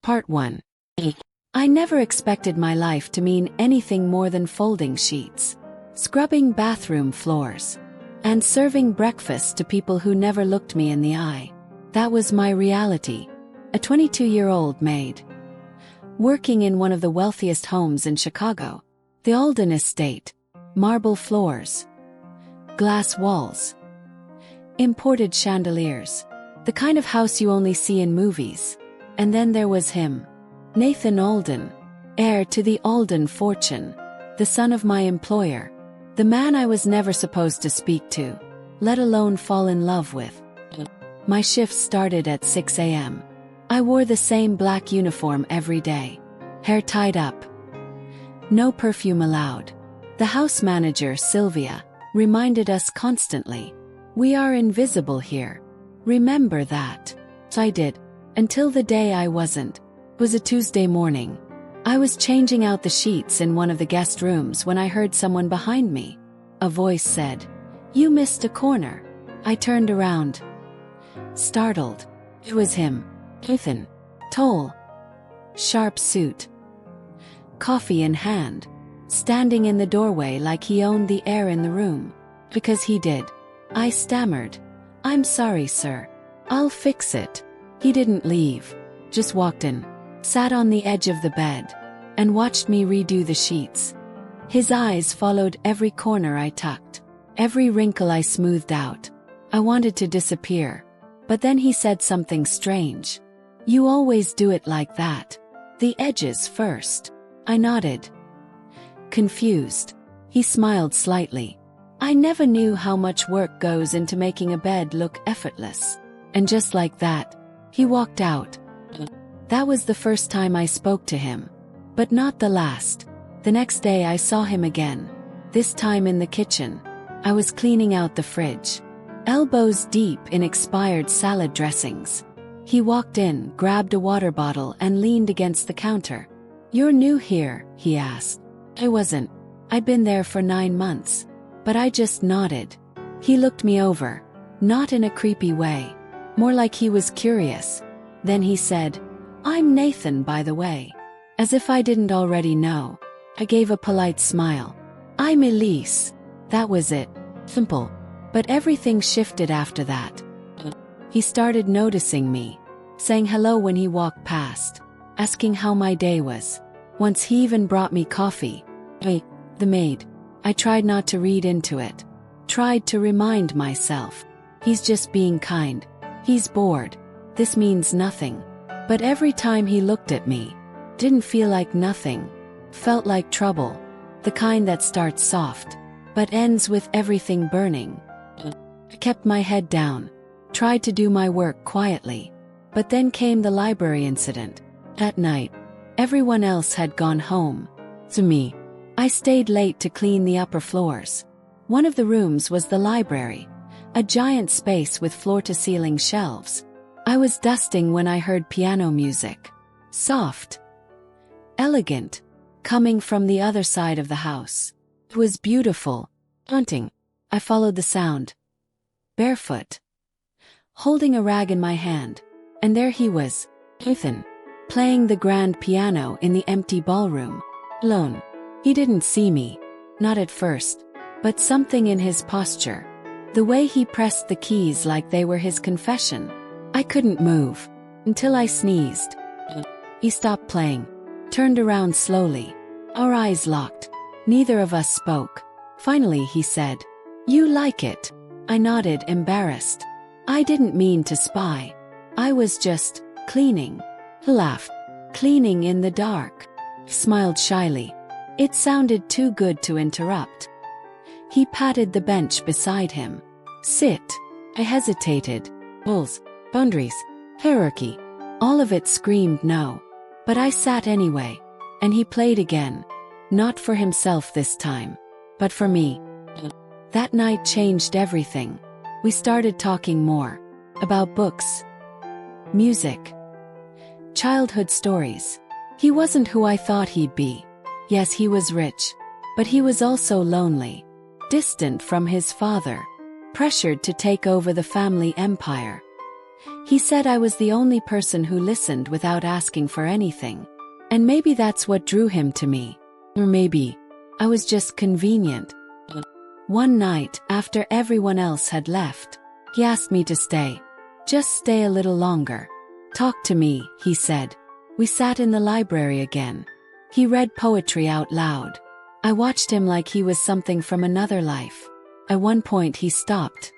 Part 1. I never expected my life to mean anything more than folding sheets, scrubbing bathroom floors, and serving breakfast to people who never looked me in the eye. That was my reality. A 22-year-old maid, working in one of the wealthiest homes in Chicago. The Alden Estate. Marble floors, glass walls, imported chandeliers. The kind of house you only see in movies. And then there was him. Nathan Alden, heir to the Alden fortune, the son of my employer, the man I was never supposed to speak to, let alone fall in love with. My shift started at 6 a.m. I wore the same black uniform every day, hair tied up. No perfume allowed. The house manager, Sylvia, reminded us constantly, "We are invisible here. Remember that." So I did, until the day I wasn't. It was a Tuesday morning. I was changing out the sheets in one of the guest rooms when I heard someone behind me. A voice said, "You missed a corner." I turned around, startled. It was him. Nathan. Tall, sharp suit, coffee in hand, standing in the doorway like he owned the air in the room. Because he did. I stammered, "I'm sorry, sir. I'll fix it." He didn't leave, just walked in, sat on the edge of the bed, and watched me redo the sheets. His eyes followed every corner I tucked, every wrinkle I smoothed out. I wanted to disappear, but then he said something strange. "You always do it like that. The edges first." I nodded, confused. He smiled slightly. I never knew how much work goes into making a bed look effortless. And just like that, he walked out. That was the first time I spoke to him. But not the last. The next day I saw him again. This time in the kitchen. I was cleaning out the fridge, elbows deep in expired salad dressings. He walked in, grabbed a water bottle and leaned against the counter. "You're new here?" he asked. I wasn't. I'd been there for 9 months. But I just nodded. He looked me over, not in a creepy way, more like he was curious. Then he said, "I'm Nathan, by the way." As if I didn't already know. I gave a polite smile. "I'm Elise." That was it. Simple. But everything shifted after that. He started noticing me, saying hello when he walked past, asking how my day was. Once he even brought me coffee. The maid. I tried not to read into it. Tried to remind myself. He's just being kind. He's bored. This means nothing. But every time he looked at me, didn't feel like nothing. Felt like trouble. The kind that starts soft, but ends with everything burning. I kept my head down. Tried to do my work quietly. But then came the library incident. That night, everyone else had gone home. To me, I stayed late to clean the upper floors. One of the rooms was the library, a giant space with floor-to-ceiling shelves. I was dusting when I heard piano music. Soft, elegant, coming from the other side of the house. It was beautiful, haunting. I followed the sound. Barefoot, holding a rag in my hand. And there he was, Nathan, playing the grand piano in the empty ballroom. Alone. He didn't see me, not at first, but something in his posture. The way he pressed the keys like they were his confession. I couldn't move, until I sneezed. He stopped playing, turned around slowly. Our eyes locked. Neither of us spoke. Finally he said, "You like it?" I nodded, embarrassed. I didn't mean to spy. I was just cleaning. He laughed. "Cleaning in the dark?" Smiled shyly. It sounded too good to interrupt. He patted the bench beside him. "Sit." I hesitated. Rules, boundaries, hierarchy. All of it screamed no. But I sat anyway. And he played again. Not for himself this time, but for me. That night changed everything. We started talking more. About books, music, childhood stories. He wasn't who I thought he'd be. Yes, he was rich, but he was also lonely, distant from his father, pressured to take over the family empire. He said I was the only person who listened without asking for anything. And maybe that's what drew him to me. Or maybe I was just convenient. One night, after everyone else had left, he asked me to stay. Just stay a little longer. Talk to me, he said. We sat in the library again. He read poetry out loud. I watched him like he was something from another life. At one point he stopped.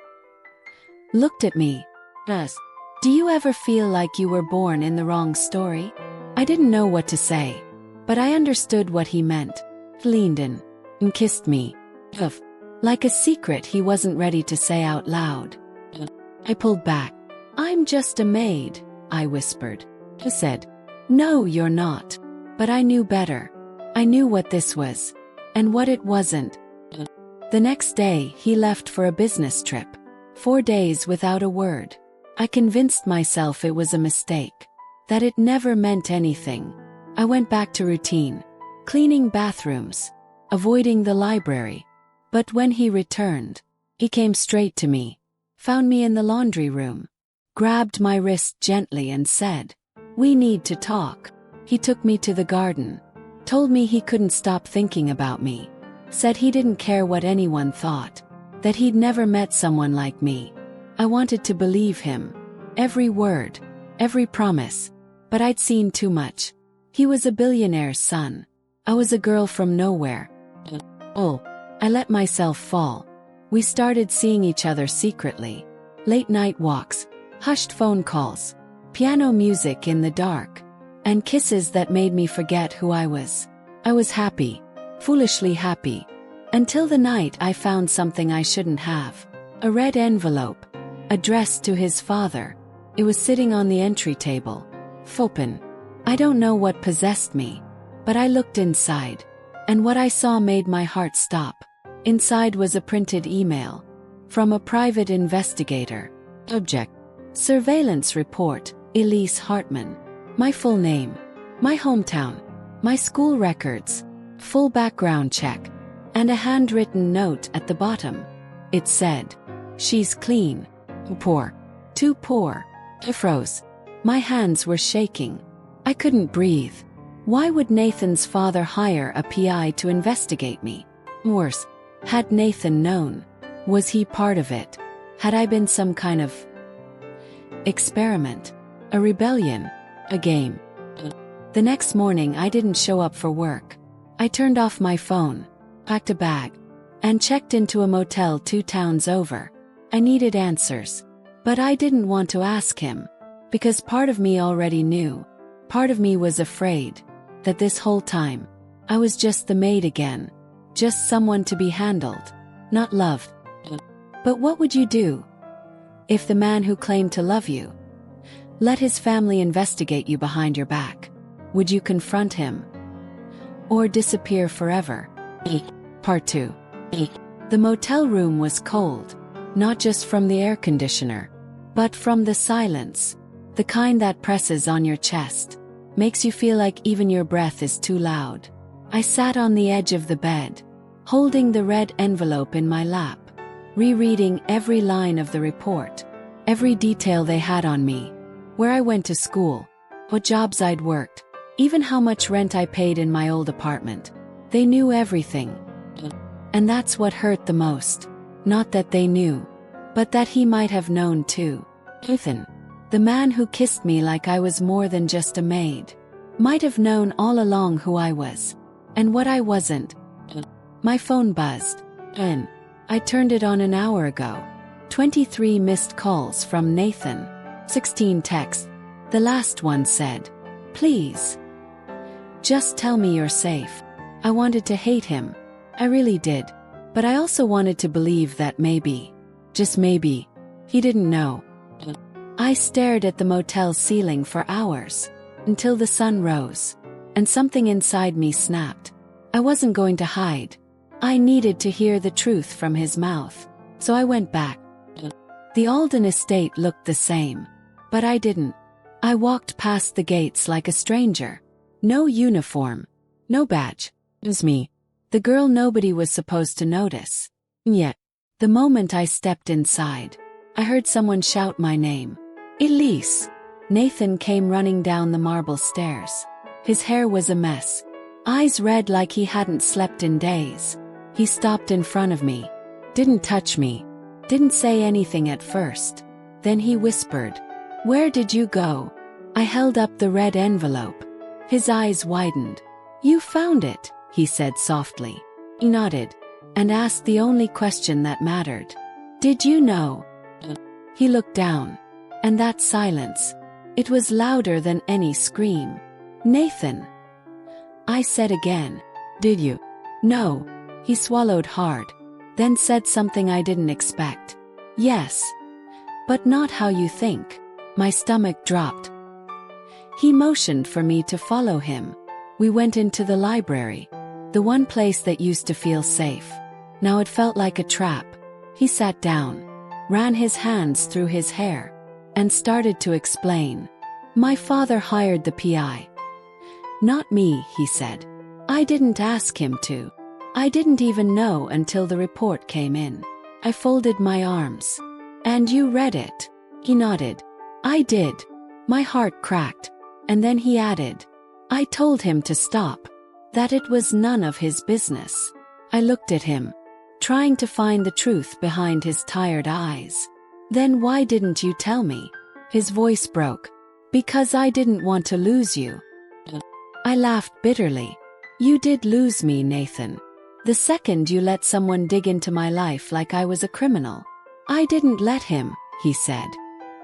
Looked at me. Asked, "Do you ever feel like you were born in the wrong story?" I didn't know what to say, but I understood what he meant. He leaned in and kissed me. Like a secret he wasn't ready to say out loud. I pulled back. "I'm just a maid," I whispered. He said, "No, you're not." But I knew better. I knew what this was, and what it wasn't. The next day, he left for a business trip. 4 days without a word. I convinced myself it was a mistake, that it never meant anything. I went back to routine, cleaning bathrooms, avoiding the library. But when he returned, he came straight to me, found me in the laundry room, grabbed my wrist gently and said, "We need to talk." He took me to the garden, told me he couldn't stop thinking about me, said he didn't care what anyone thought, that he'd never met someone like me. I wanted to believe him, every word, every promise, but I'd seen too much. He was a billionaire's son. I was a girl from nowhere. I let myself fall. We started seeing each other secretly. Late night walks, hushed phone calls, piano music in the dark, and kisses that made me forget who I was. I was happy, foolishly happy, until the night I found something I shouldn't have. A red envelope, addressed to his father. It was sitting on the entry table. Open. I don't know what possessed me, but I looked inside, and what I saw made my heart stop. Inside was a printed email from a private investigator. Subject: Surveillance Report, Elise Hartman. My full name, my hometown, my school records, full background check, and a handwritten note at the bottom. It said, "She's clean. Poor. Too poor." I froze. My hands were shaking. I couldn't breathe. Why would Nathan's father hire a PI to investigate me? Worse, had Nathan known? Was he part of it? Had I been some kind of experiment? A rebellion? A game? The next morning I didn't show up for work. I turned off my phone, packed a bag, and checked into a motel 2 towns over. I needed answers. But I didn't want to ask him, because part of me already knew. Part of me was afraid that this whole time, I was just the maid again, just someone to be handled, not loved. But what would you do if the man who claimed to love you let his family investigate you behind your back? Would you confront him or disappear forever? Part 2. The motel room was cold, not just from the air conditioner, but from the silence, the kind that presses on your chest, makes you feel like even your breath is too loud. I sat on the edge of the bed, holding the red envelope in my lap, rereading every line of the report, every detail they had on me, where I went to school, what jobs I'd worked, even how much rent I paid in my old apartment. They knew everything. And that's what hurt the most. Not that they knew, but that he might have known too. Ethan, the man who kissed me like I was more than just a maid, might have known all along who I was, and what I wasn't. My phone buzzed. And I turned it on an hour ago. 23 missed calls from Nathan. 16 texts. The last one said, "Please, just tell me you're safe." I wanted to hate him. I really did. But I also wanted to believe that maybe, just maybe, he didn't know. I stared at the motel ceiling for hours, until the sun rose, and something inside me snapped. I wasn't going to hide. I needed to hear the truth from his mouth, so I went back. The Alden estate looked the same, but I didn't. I walked past the gates like a stranger. No uniform, no badge. It was me, the girl nobody was supposed to notice. And yet, the moment I stepped inside, I heard someone shout my name. Elise. Nathan came running down the marble stairs. His hair was a mess. Eyes red like he hadn't slept in days. He stopped in front of me. Didn't touch me. Didn't say anything at first. Then he whispered, "Where did you go?" I held up the red envelope. His eyes widened. "You found it," he said softly. He nodded and asked the only question that mattered. "Did you know?" He looked down. And that silence. It was louder than any scream. "Nathan." I said again. "Did you?" "No." He swallowed hard. Then said something I didn't expect. "Yes. But not how you think." My stomach dropped. He motioned for me to follow him. We went into the library. The one place that used to feel safe. Now it felt like a trap. He sat down, ran his hands through his hair, and started to explain. "My father hired the PI." "Not me," he said. "I didn't ask him to. I didn't even know until the report came in." I folded my arms. "And you read it?" He nodded. "I did." My heart cracked. And then he added, "I told him to stop. That it was none of his business." I looked at him, trying to find the truth behind his tired eyes. "Then why didn't you tell me?" His voice broke. "Because I didn't want to lose you." I laughed bitterly. "You did lose me, Nathan. The second you let someone dig into my life like I was a criminal." "I didn't let him," he said.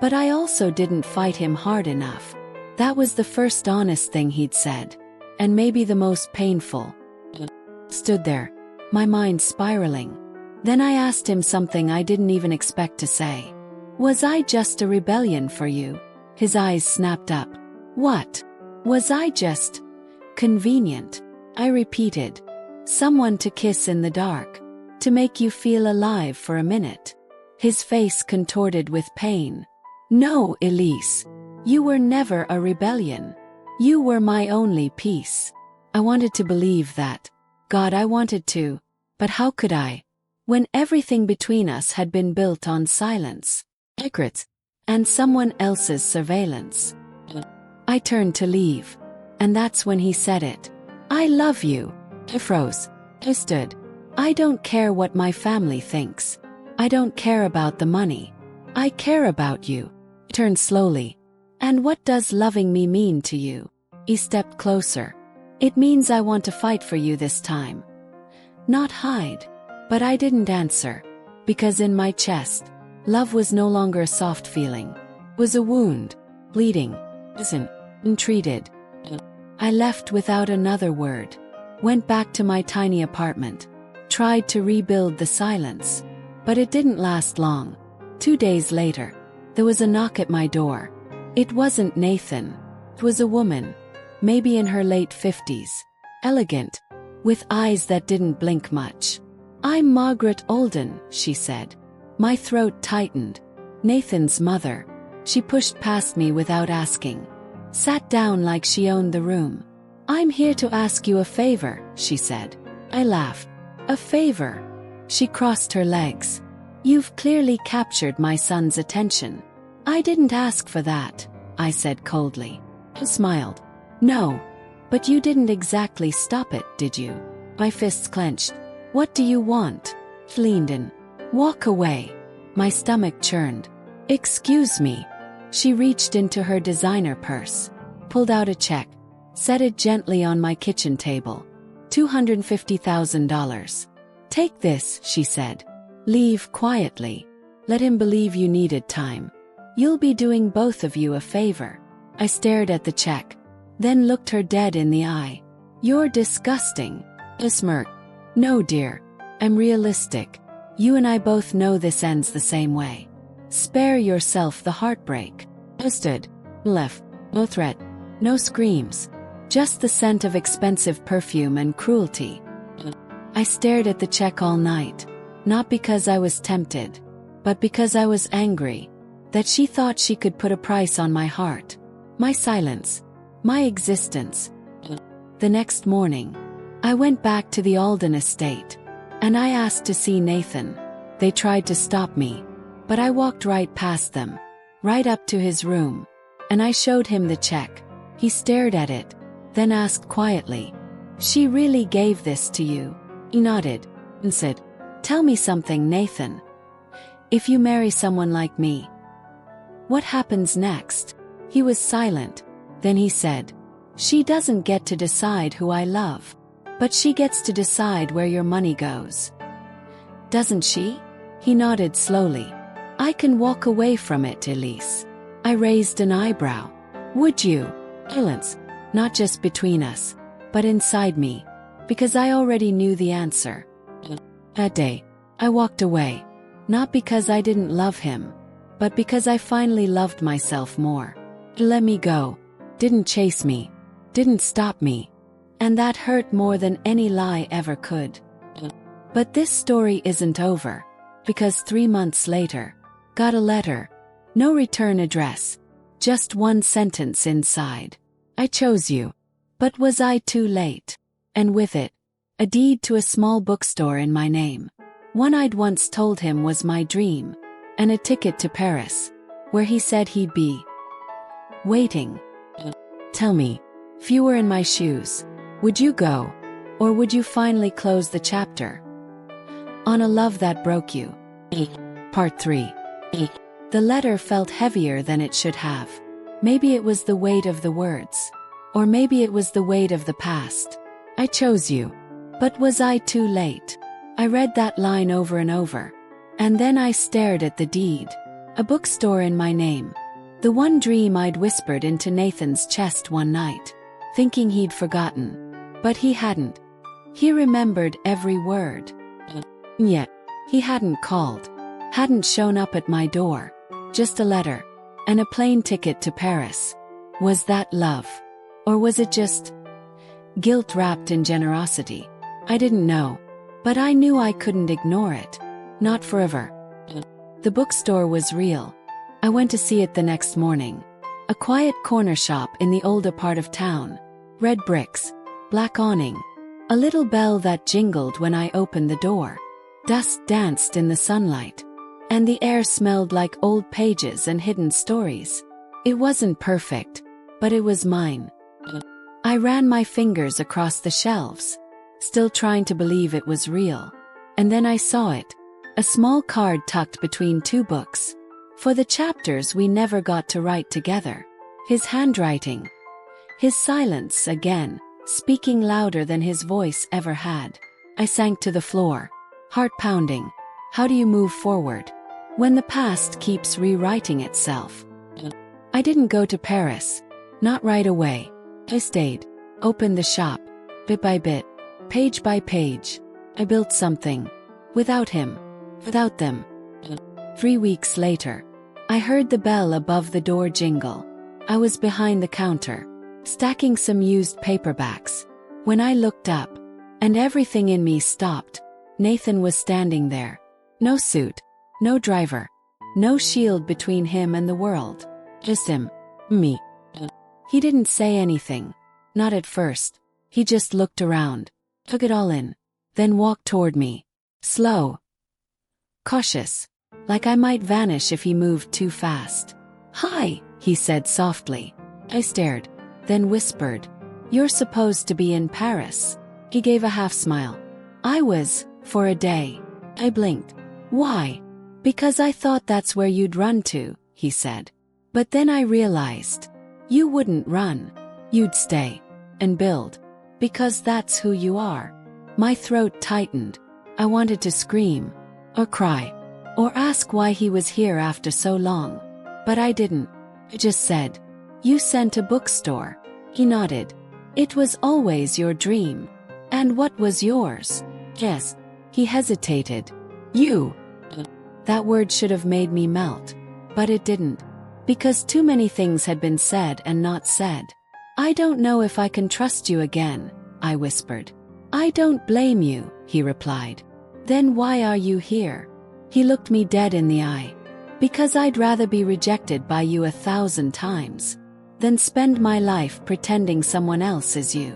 "But I also didn't fight him hard enough." That was the first honest thing he'd said. And maybe the most painful. Stood there, my mind spiraling. Then I asked him something I didn't even expect to say. "Was I just a rebellion for you?" His eyes snapped up. "What? Was I just convenient?" I repeated. "Someone to kiss in the dark. To make you feel alive for a minute." His face contorted with pain. "No, Elise. You were never a rebellion. You were my only peace." I wanted to believe that. God, I wanted to. But how could I? When everything between us had been built on silence, secrets, and someone else's surveillance. I turned to leave. And that's when he said it. "I love you." I froze. I stood. "I don't care what my family thinks. I don't care about the money. I care about you." I turned slowly. "And what does loving me mean to you?" He stepped closer. "It means I want to fight for you this time. Not hide." But I didn't answer. Because in my chest, love was no longer a soft feeling. It was a wound. Bleeding. Isn't untreated. I left without another word. Went back to my tiny apartment. Tried to rebuild the silence. But it didn't last long. 2 days later, there was a knock at my door. It wasn't Nathan. It was a woman. Maybe in her late 50s. Elegant. With eyes that didn't blink much. "I'm Margaret Alden," she said. My throat tightened. "Nathan's mother." She pushed past me without asking. Sat down like she owned the room. "I'm here to ask you a favor," she said. I laughed. "A favor?" She crossed her legs. "You've clearly captured my son's attention." "I didn't ask for that," I said coldly. She smiled. "No. But you didn't exactly stop it, did you?" My fists clenched. "What do you want?" She leaned in. "Walk away." My stomach churned. "Excuse me." She reached into her designer purse, pulled out a check, set it gently on my kitchen table. $250,000. "Take this," she said. "Leave quietly. Let him believe you needed time. You'll be doing both of you a favor." I stared at the check, then looked her dead in the eye. "You're disgusting." I smirked. "No, dear. I'm realistic. You and I both know this ends the same way. Spare yourself the heartbreak." I stood. Left. No threat. No screams. Just the scent of expensive perfume and cruelty. I stared at the check all night. Not because I was tempted, but because I was angry. That she thought she could put a price on my heart. My silence. My existence. The next morning, I went back to the Alden estate. And I asked to see Nathan. They tried to stop me. But I walked right past them. right up to his room. And I showed him the check. He stared at it, then asked quietly, "She really gave this to you?" He nodded and said, "Tell me something, Nathan. If you marry someone like me, what happens next?" He was silent. Then he said, "She doesn't get to decide who I love, but she gets to decide where your money goes. Doesn't she?" He nodded slowly. "I can walk away from it, Elise." I raised an eyebrow. "Would you?" Silence, not just between us, but inside me, because I already knew the answer. That day, I walked away, not because I didn't love him, but because I finally loved myself more. He let me go, didn't chase me, didn't stop me, and that hurt more than any lie ever could. But this story isn't over, because 3 months later, got a letter. No return address, just one sentence inside. "I chose you. But was I too late?" And with it, a deed to a small bookstore in my name. One I'd once told him was my dream, and a ticket to Paris, where he said he'd be waiting. Tell me, if you were in my shoes, would you go? Or would you finally close the chapter on a love that broke you? Part 3. The letter felt heavier than it should have. Maybe it was the weight of the words. Or maybe it was the weight of the past. "I chose you. But was I too late?" I read that line over and over. And then I stared at the deed. A bookstore in my name. The one dream I'd whispered into Nathan's chest one night, thinking he'd forgotten. But he hadn't. He remembered every word. Yet, he hadn't called. Hadn't shown up at my door. Just a letter. And a plane ticket to Paris. Was that love? Or was it just guilt wrapped in generosity? I didn't know. But I knew I couldn't ignore it. Not forever. The bookstore was real. I went to see it the next morning. A quiet corner shop in the older part of town. Red bricks. Black awning. A little bell that jingled when I opened the door. Dust danced in the sunlight. And the air smelled like old pages and hidden stories. It wasn't perfect, but it was mine. I ran my fingers across the shelves, still trying to believe it was real. And then I saw it. A small card tucked between 2 books. For the chapters we never got to write together. His handwriting. His silence again, speaking louder than his voice ever had. I sank to the floor, heart pounding. How do you move forward when the past keeps rewriting itself? I didn't go to Paris. Not right away. I stayed. Opened the shop. Bit by bit. Page by page. I built something. Without him. Without them. 3 weeks later, I heard the bell above the door jingle. I was behind the counter, stacking some used paperbacks. When I looked up, and everything in me stopped, Nathan was standing there. No suit. No driver. No shield between him and the world. Just him. Me. He didn't say anything. Not at first. He just looked around. Took it all in. Then walked toward me. Slow. Cautious. Like I might vanish if he moved too fast. "Hi," he said softly. I stared. Then whispered, "You're supposed to be in Paris." He gave a half smile. "I was, for a day." I blinked. "Why?" "Because I thought that's where you'd run to," he said. "But then I realized. You wouldn't run. You'd stay. And build. Because that's who you are." My throat tightened. I wanted to scream. Or cry. Or ask why he was here after so long. But I didn't. I just said, "You sent a bookstore." He nodded. "It was always your dream." "And what was yours?" "Yes." He hesitated. "You." That word should have made me melt. But it didn't. Because too many things had been said and not said. "I don't know if I can trust you again," I whispered. "I don't blame you," he replied. "Then why are you here?" He looked me dead in the eye. "Because I'd rather be rejected by you 1,000 times than spend my life pretending someone else is you."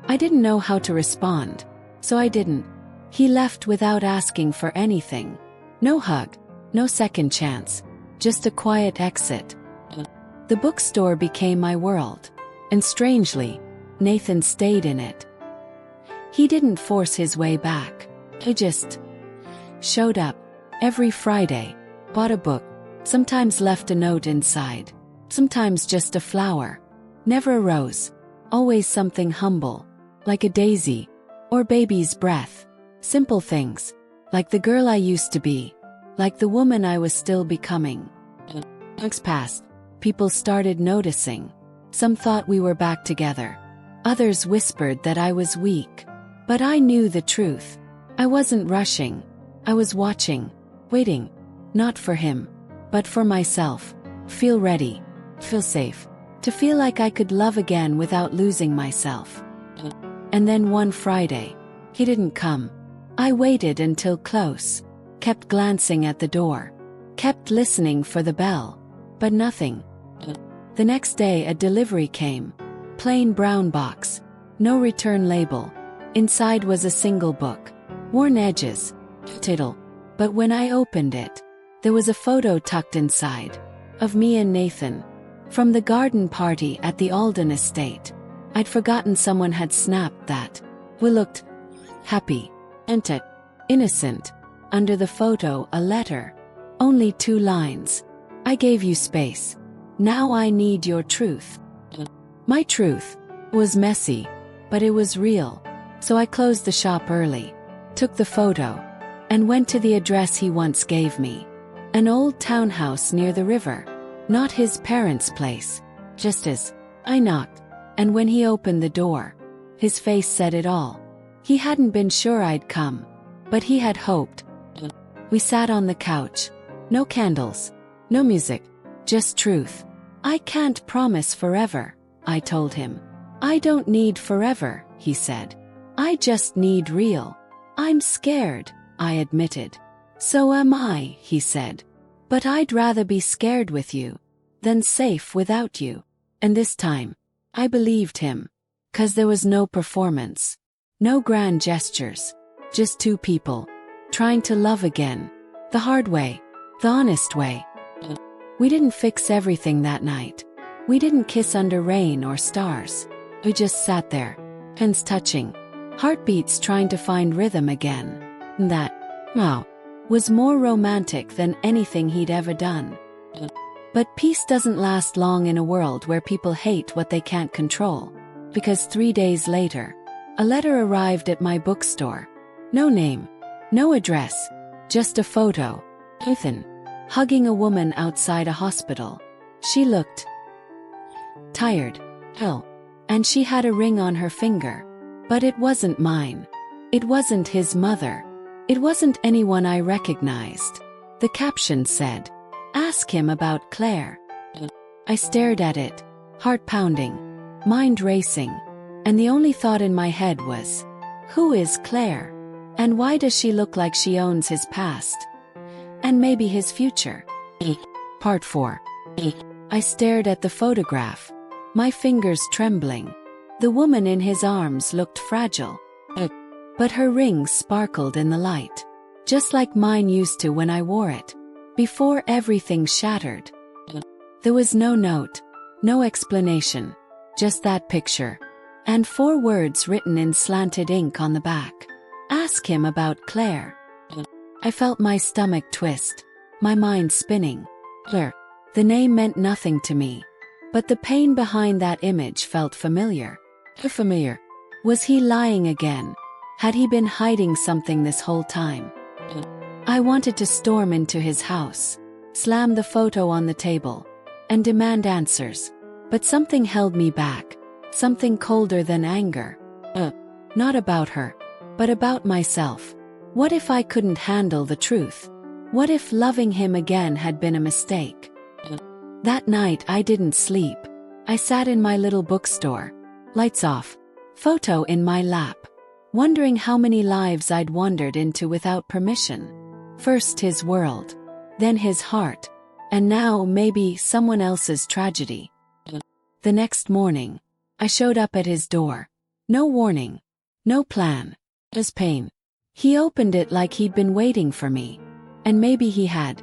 I didn't know how to respond, so I didn't. He left without asking for anything. No hug, no second chance. just a quiet exit. The bookstore became my world, and strangely, Nathan stayed in it. He didn't force his way back. He just showed up every Friday, bought a book, sometimes left a note inside, sometimes just a flower, never a rose, always something humble, like a daisy or baby's breath. Simple things, like the girl I used to be, like the woman I was still becoming. Weeks passed, people started noticing. Some thought we were back together. Others whispered that I was weak. But I knew the truth. I wasn't rushing. I was watching, waiting, not for him, but for myself. Feel ready, feel safe, to feel like I could love again without losing myself. And then one Friday, he didn't come. I waited until close, kept glancing at the door, kept listening for the bell, but nothing. The next day a delivery came. Plain brown box, no return label. Inside was a single book, worn edges, tittle. But when I opened it, there was a photo tucked inside, of me and Nathan, from the garden party at the Alden estate. I'd forgotten someone had snapped that. We looked happy, and innocent. Under the photo a letter, only 2 lines. I gave you space. Now I need your truth. My truth was messy, but it was real. So I closed the shop early, took the photo, and went to the address he once gave me. An old townhouse near the river. Not his parents' place. Just as I knocked, and when he opened the door, his face said it all. He hadn't been sure I'd come, but he had hoped. We sat on the couch. No candles, no music, just truth. I can't promise forever, I told him. I don't need forever, he said. I just need real. I'm scared, I admitted. So am I, he said. But I'd rather be scared with you than safe without you. And this time, I believed him. 'Cause there was no performance. No grand gestures. Just 2 people, trying to love again. The hard way. The honest way. We didn't fix everything that night. We didn't kiss under rain or stars. We just sat there, hands touching, heartbeats trying to find rhythm again. And that, wow, was more romantic than anything he'd ever done. But peace doesn't last long in a world where people hate what they can't control. Because 3 days later, a letter arrived at my bookstore. No name, no address, just a photo. Nathan, hugging a woman outside a hospital. She looked tired, ill, and she had a ring on her finger. But it wasn't mine. It wasn't his mother. It wasn't anyone I recognized. The caption said, "Ask him about Claire." I stared at it, heart pounding, mind racing, and the only thought in my head was, who is Claire? And why does she look like she owns his past? And maybe his future? Part 4. I stared at the photograph, my fingers trembling. The woman in his arms looked fragile. But her ring sparkled in the light, just like mine used to when I wore it, before everything shattered. There was no note, no explanation, just that picture, and 4 words written in slanted ink on the back. Ask him about Claire. I felt my stomach twist, my mind spinning. Claire. The name meant nothing to me, but the pain behind that image felt familiar. Familiar. Was he lying again? Had he been hiding something this whole time? I wanted to storm into his house, slam the photo on the table, and demand answers. But something held me back, something colder than anger. Not about her, but about myself. What if I couldn't handle the truth? What if loving him again had been a mistake? That night I didn't sleep. I sat in my little bookstore, lights off, photo in my lap, wondering how many lives I'd wandered into without permission. First his world, then his heart, and now maybe someone else's tragedy. The next morning, I showed up at his door. No warning, no plan, just pain. He opened it like he'd been waiting for me. And maybe he had.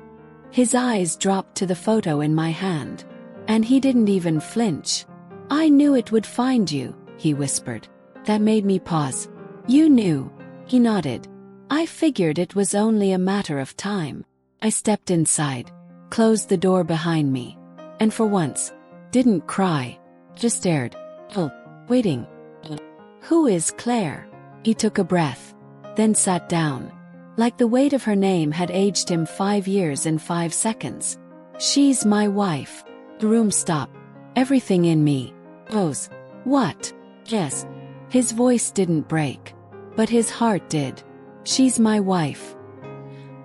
His eyes dropped to the photo in my hand. And he didn't even flinch. "I knew it would find you," he whispered. That made me pause. "You knew?" He nodded. "I figured it was only a matter of time." I stepped inside, closed the door behind me, and for once, didn't cry, just stared. Waiting. "Who is Claire?" He took a breath, then sat down. Like the weight of her name had aged him 5 years in 5 seconds. "She's my wife." The room stopped. Everything in me rose. "What?" "Yes." His voice didn't break, but his heart did. "She's my wife.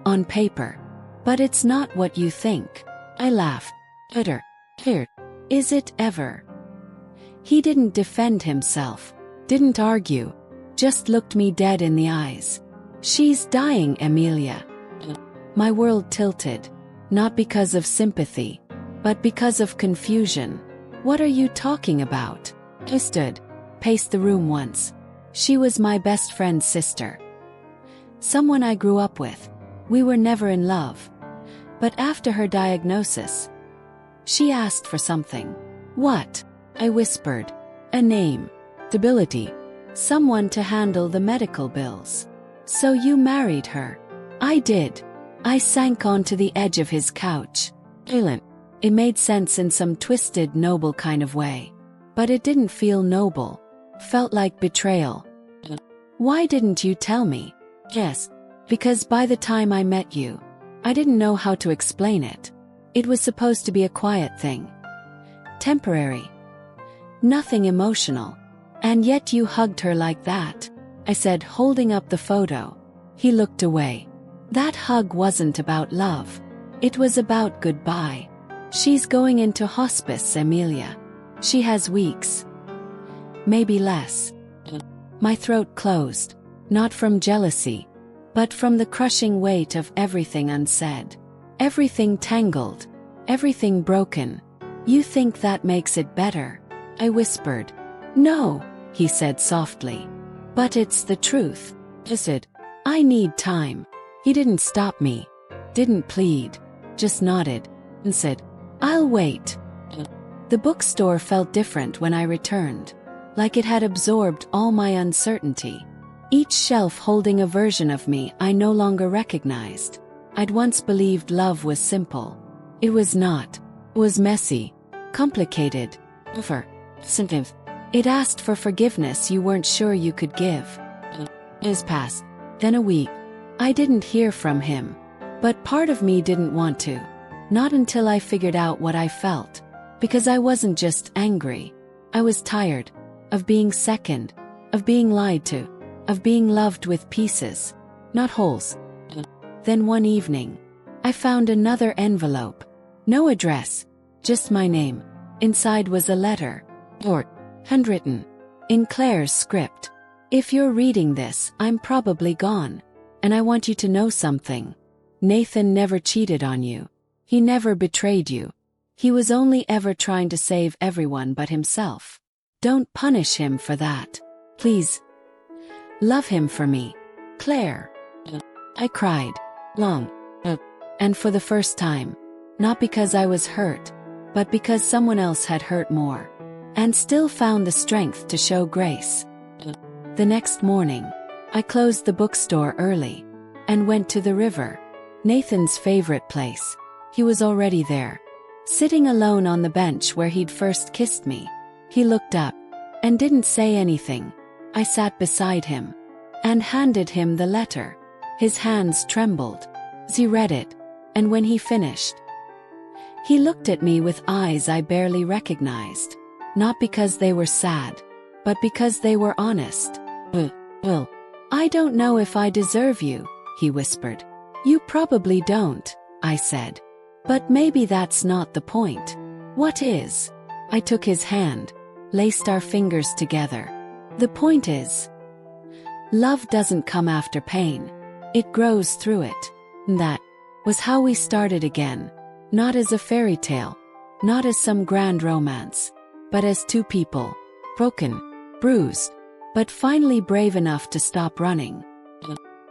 On paper. But it's not what you think." I laughed. "Bitter. Here. Is it ever?" He didn't defend himself, didn't argue, just looked me dead in the eyes. "She's dying, Amelia." My world tilted, not because of sympathy, but because of confusion. "What are you talking about?" I stood, paced the room once. "She was my best friend's sister. Someone I grew up with. We were never in love. But after her diagnosis, she asked for something." "What?" I whispered. "A name. Stability. Someone to handle the medical bills." "So you married her?" "I did." I sank onto the edge of his couch. It made sense in some twisted, noble kind of way. But it didn't feel noble. Felt like betrayal. "Why didn't you tell me?" "Yes. Because by the time I met you, I didn't know how to explain it. It was supposed to be a quiet thing. Temporary. Nothing emotional. And yet you hugged her like that," I said, holding up the photo. He looked away. "That hug wasn't about love. It was about goodbye. She's going into hospice, Amelia. She has weeks. Maybe less." My throat closed, not from jealousy, but from the crushing weight of everything unsaid. Everything tangled, everything broken. "You think that makes it better?" I whispered. "No," he said softly. "But it's the truth." I said, "I need time." He didn't stop me, didn't plead, just nodded, and said, "I'll wait." The bookstore felt different when I returned, like it had absorbed all my uncertainty. Each shelf holding a version of me I no longer recognized. I'd once believed love was simple. It was not. It was messy, complicated, sensitive. It asked for forgiveness you weren't sure you could give. Years passed, then a week. I didn't hear from him. But part of me didn't want to. Not until I figured out what I felt. Because I wasn't just angry. I was tired of being second, of being lied to, of being loved with pieces, not wholes. Then one evening, I found another envelope. No address, just my name. Inside was a letter, short, handwritten, in Claire's script. "If you're reading this, I'm probably gone. And I want you to know something. Nathan never cheated on you. He never betrayed you. He was only ever trying to save everyone but himself. Don't punish him for that. Please. Love him for me. Claire." I cried. Long. And for the first time. Not because I was hurt, but because someone else had hurt more. And still found the strength to show grace. The next morning, I closed the bookstore early and went to the river, Nathan's favorite place. He was already there, sitting alone on the bench where he'd first kissed me. He looked up and didn't say anything. I sat beside him and handed him the letter. His hands trembled as he read it, and when he finished, he looked at me with eyes I barely recognized, not because they were sad, but because they were honest. Well, I don't know if I deserve you," he whispered. "You probably don't," I said. "But maybe that's not the point." "What is?" I took his hand, laced our fingers together. "The point is, love doesn't come after pain. It grows through it." And that was how we started again. Not as a fairy tale, not as some grand romance, but as two people, broken, bruised, but finally brave enough to stop running.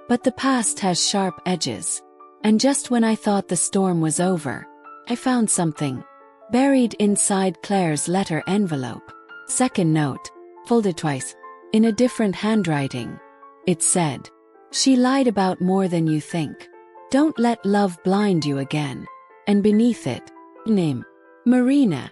But the past has sharp edges, And just when I thought the storm was over, I found something buried inside Claire's letter envelope. Second note, folded twice, in a different handwriting. It said, "She lied about more than you think. Don't let love blind you again." And beneath it, name, Marina.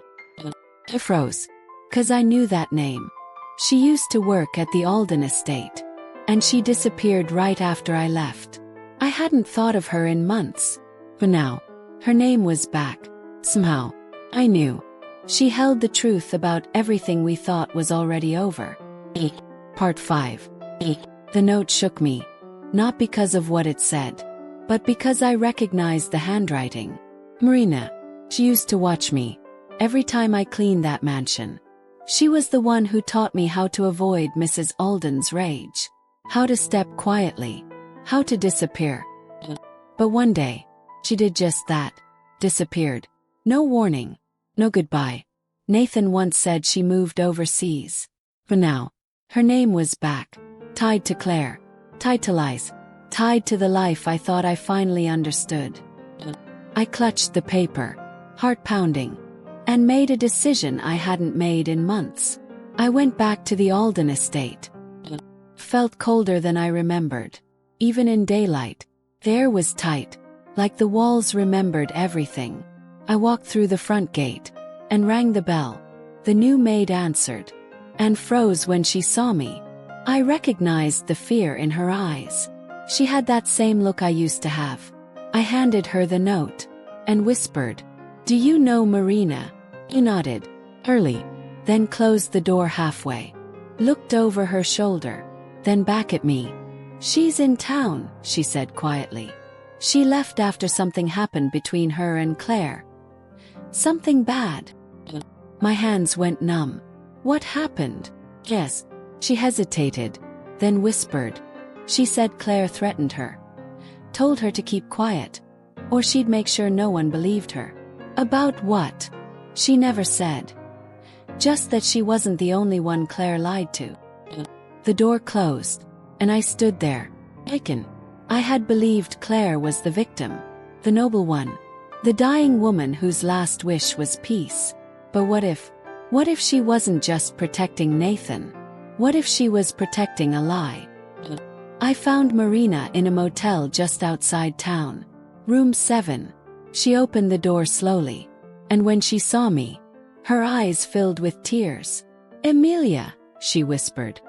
I froze, 'cause I knew that name. She used to work at the Alden estate, and she disappeared right after I left. I hadn't thought of her in months, but now, her name was back. Somehow, I knew. She held the truth about everything we thought was already over. Part 5. The note shook me, not because of what it said, but because I recognized the handwriting. Marina. She used to watch me every time I cleaned that mansion. She was the one who taught me how to avoid Mrs. Alden's rage, how to step quietly, how to disappear. But one day, she did just that. Disappeared. No warning. No goodbye. Nathan once said she moved overseas. But now, her name was back. Tied to Claire. Tied to lies. Tied to the life I thought I finally understood. I clutched the paper, heart pounding, and made a decision I hadn't made in months. I went back to the Alden estate. Felt colder than I remembered. Even in daylight, the air was tight, like the walls remembered everything. I walked through the front gate and rang the bell. The new maid answered and froze when she saw me. I recognized the fear in her eyes. She had that same look I used to have. I handed her the note and whispered, "Do you know Marina?" She nodded, early, then closed the door halfway. Looked over her shoulder, then back at me. "She's in town," she said quietly. "She left after something happened between her and Claire. Something bad." My hands went numb. "What happened?" "Yes." She hesitated, then whispered. "She said Claire threatened her. Told her to keep quiet, or she'd make sure no one believed her." "About what?" "She never said. Just that she wasn't the only one Claire lied to." The door closed, and I stood there, shaken. I had believed Claire was the victim, the noble one, the dying woman whose last wish was peace. But what if she wasn't just protecting Nathan? What if she was protecting a lie? I found Marina in a motel just outside town. Room 7. She opened the door slowly, and when she saw me, her eyes filled with tears. "Emilia," she whispered.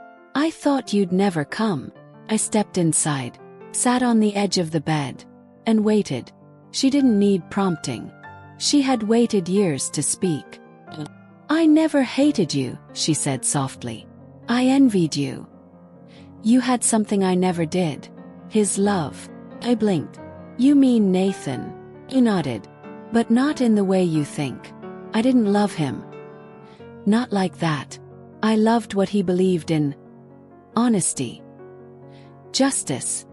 "I thought you'd never come." I stepped inside, sat on the edge of the bed, and waited. She didn't need prompting. She had waited years to speak. "I never hated you," she said softly. "I envied you. You had something I never did. His love." I blinked. "You mean Nathan?" He nodded. "But not in the way you think. I didn't love him. Not like that. I loved what he believed in. Honesty. Justice.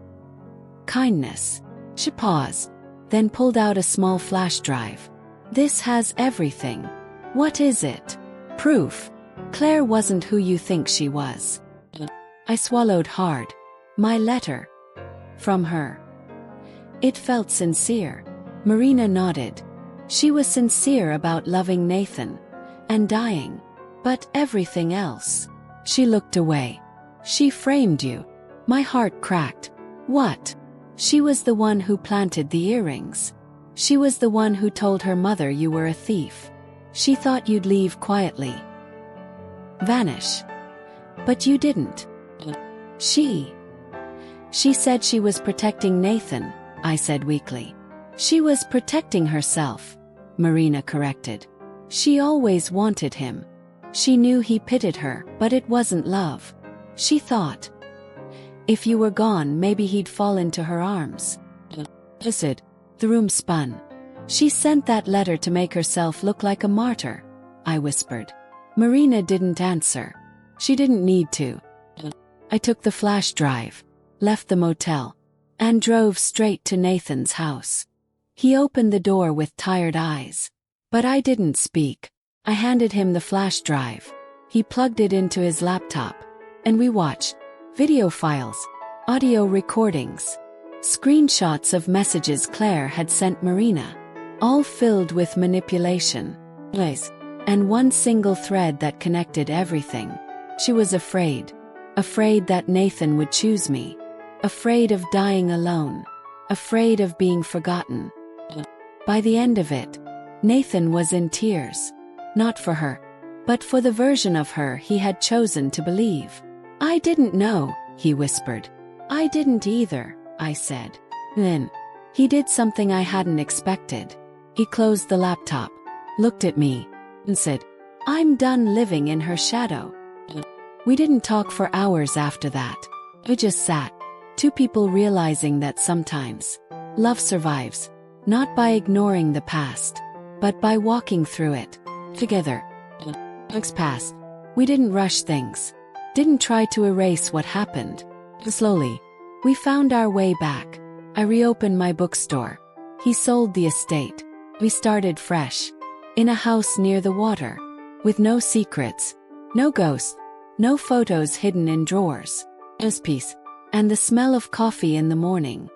Kindness." She paused, then pulled out a small flash drive. "This has everything." "What is it?" "Proof. Claire wasn't who you think she was." I swallowed hard. My letter. From her. It felt sincere. Marina nodded. She was sincere about loving Nathan and dying. But everything else. She looked away. "She framed you." My heart cracked. "What?" "She was the one who planted the earrings. She was the one who told her mother you were a thief. She thought you'd leave quietly. Vanish. But you didn't." She said she was protecting Nathan," I said weakly. "She was protecting herself," Marina corrected. "She always wanted him. She knew he pitted her, but it wasn't love. She thought, if you were gone, maybe he'd fall into her arms." The room spun. "She sent that letter to make herself look like a martyr," I whispered. Marina didn't answer. She didn't need to. I took the flash drive, left the motel, and drove straight to Nathan's house. He opened the door with tired eyes. But I didn't speak. I handed him the flash drive. He plugged it into his laptop, and we watched video files, audio recordings, Screenshots of messages Claire had sent Marina, all filled with manipulation, lies, and one single thread that connected everything. She was afraid. Afraid that Nathan would choose me. Afraid of dying alone. Afraid of being forgotten. By the end of it, Nathan was in tears. Not for her, but for the version of her he had chosen to believe. "I didn't know," he whispered. "I didn't either," I said. Then, he did something I hadn't expected. He closed the laptop, looked at me, and said, "I'm done living in her shadow." We didn't talk for hours after that. We just sat, two people realizing that sometimes love survives, not by ignoring the past, but by walking through it together. Weeks passed. We didn't rush things, didn't try to erase what happened. Slowly, we found our way back. I reopened my bookstore. He sold the estate. We started fresh, in a house near the water, with no secrets, no ghosts, no photos hidden in drawers, just peace, and the smell of coffee in the morning.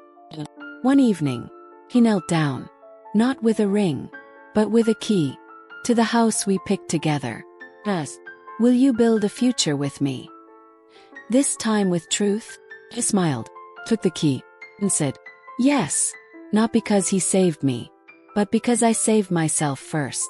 One evening, he knelt down, not with a ring, but with a key, to the house we picked together. Asked, "Will you build a future with me? This time with truth?" I smiled, took the key, and said, "Yes," not because he saved me, but because I saved myself first.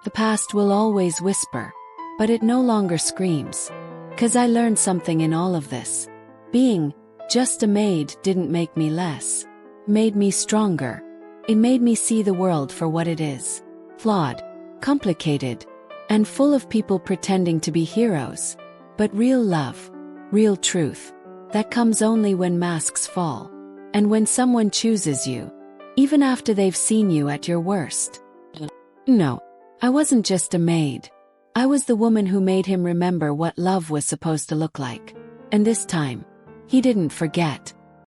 The past will always whisper, but it no longer screams. 'Cause I learned something in all of this. Being just a maid didn't make me less. Made me stronger. It made me see the world for what it is. Flawed, complicated, and full of people pretending to be heroes. But real love, real truth, that comes only when masks fall. And when someone chooses you, even after they've seen you at your worst. No, I wasn't just a maid. I was the woman who made him remember what love was supposed to look like. And this time, he didn't forget.